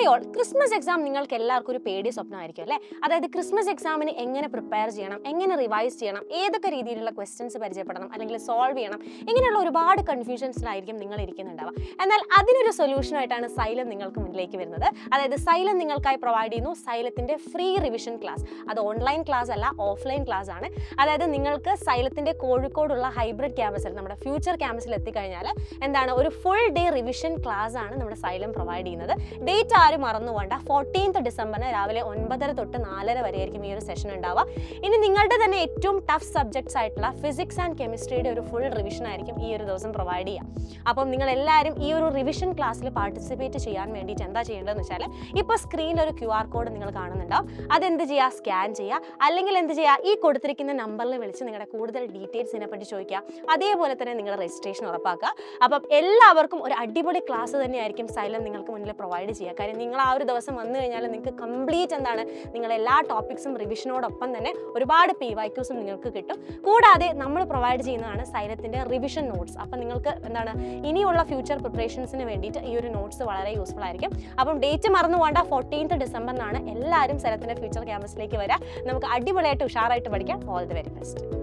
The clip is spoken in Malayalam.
ഹായ് ഓൾ, ക്രിസ്മസ് എക്സാം നിങ്ങൾക്ക് എല്ലാവർക്കും ഒരു പേടി സ്വപ്നമായിരിക്കും അല്ലേ? അതായത് ക്രിസ്മസ് എക്സാമിന് എങ്ങനെ പ്രിപ്പയർ ചെയ്യണം, എങ്ങനെ റിവൈസ് ചെയ്യണം, ഏതൊക്കെ രീതിയിലുള്ള ക്വസ്റ്റ്യൻസ് പരിചയപ്പെടണം അല്ലെങ്കിൽ സോൾവ് ചെയ്യണം, ഇങ്ങനെയുള്ള ഒരുപാട് കൺഫ്യൂഷൻസിലായിരിക്കും നിങ്ങൾ ഇരിക്കുന്നുണ്ടാവുക. എന്നാൽ അതിനൊരു സൊല്യൂഷനായിട്ടാണ് സൈലം നിങ്ങൾക്ക് മുന്നിലേക്ക് വരുന്നത്. അതായത് സൈലം നിങ്ങൾക്കായി പ്രൊവൈഡ് ചെയ്യുന്നു സൈലത്തിൻ്റെ ഫ്രീ റിവിഷൻ ക്ലാസ്. അത് ഓൺലൈൻ ക്ലാസ് അല്ല, ഓഫ്ലൈൻ ക്ലാസ് ആണ്. അതായത് നിങ്ങൾക്ക് സൈലത്തിൻ്റെ കോഴിക്കോടുള്ള ഹൈബ്രിഡ് ക്യാമ്പസിൽ, നമ്മുടെ ഫ്യൂച്ചർ ക്യാമ്പസിൽ എത്തിക്കഴിഞ്ഞാൽ ഒരു ഫുൾ ഡേ റിവിഷൻ ക്ലാസ് ആണ് നമ്മുടെ സൈലം പ്രൊവൈഡ് ചെയ്യുന്നത്. ഡേറ്റ് ആരും മറന്നു വേണ്ട, 14th ഡിസംബറിന് രാവിലെ 9:30 തൊട്ട് 4:30 വരെയായിരിക്കും ഈ ഒരു സെഷൻ ഉണ്ടാവുക. ഇനി നിങ്ങളുടെ തന്നെ ഏറ്റവും ടഫ് സബ്ജക്ട്സ് ആയിട്ടുള്ള ഫിസിക്സ് ആൻഡ് കെമിസ്ട്രിയുടെ ഒരു ഫുൾ റിവിഷൻ ആയിരിക്കും ഈ ഒരു ദിവസം പ്രൊവൈഡ് ചെയ്യുക. അപ്പം നിങ്ങൾ എല്ലാവരും ഈ ഒരു റിവിഷൻ ക്ലാസ്സിൽ പാർട്ടിസിപ്പേറ്റ് ചെയ്യാൻ വേണ്ടിയിട്ട് എന്താ ചെയ്യേണ്ടതെന്ന് വെച്ചാൽ, ഇപ്പോൾ സ്ക്രീനിൽ ഒരു QR കോഡ് നിങ്ങൾ കാണുന്നുണ്ടാവും. അതെന്ത് ചെയ്യുക, സ്കാൻ ചെയ്യുക, അല്ലെങ്കിൽ എന്ത് ചെയ്യുക, ഈ കൊടുത്തിരിക്കുന്ന നമ്പറിൽ വിളിച്ച് നിങ്ങളുടെ കൂടുതൽ ഡീറ്റെയിൽസിനെ പറ്റി ചോദിക്കുക. അതേപോലെ തന്നെ നിങ്ങളുടെ രജിസ്ട്രേഷൻ ഉറപ്പാക്കുക. അപ്പം എല്ലാവർക്കും ഒരു അടിപൊളി ക്ലാസ് തന്നെയായിരിക്കും സൈലം നിങ്ങൾക്ക് മുന്നിൽ പ്രൊവൈഡ് ചെയ്യുക. കാര്യം നിങ്ങൾ ആ ഒരു ദിവസം വന്നു കഴിഞ്ഞാൽ നിങ്ങൾക്ക് കംപ്ലീറ്റ് നിങ്ങൾ എല്ലാ ടോപ്പിക്സും റിവിഷനോടൊപ്പം തന്നെ ഒരുപാട് PYQസും നിങ്ങൾക്ക് കിട്ടും. കൂടാതെ നമ്മൾ പ്രൊവൈഡ് ചെയ്യുന്നതാണ് സൈലത്തിൻ്റെ റിവിഷൻ നോട്ട്സ്. അപ്പം നിങ്ങൾക്ക് ഇനിയുള്ള ഫ്യൂച്ചർ പ്രിപ്പറേഷൻസിന് വേണ്ടിയിട്ട് ഈ ഒരു നോട്ട്സ് വളരെ യൂസ്ഫുൾ ആയിരിക്കും. അപ്പം ഡേറ്റ് മറന്നു പോകേണ്ട, 14th ഡിസംബറിനാണ്. എല്ലാവരും സൈലത്തിൻ്റെ ഫ്യൂച്ചർ ക്യാമ്പസിലേക്ക് വരിക. നമുക്ക് അടിപൊളിയായിട്ട് ഉഷാറായിട്ട് പഠിക്കാം. All the very best.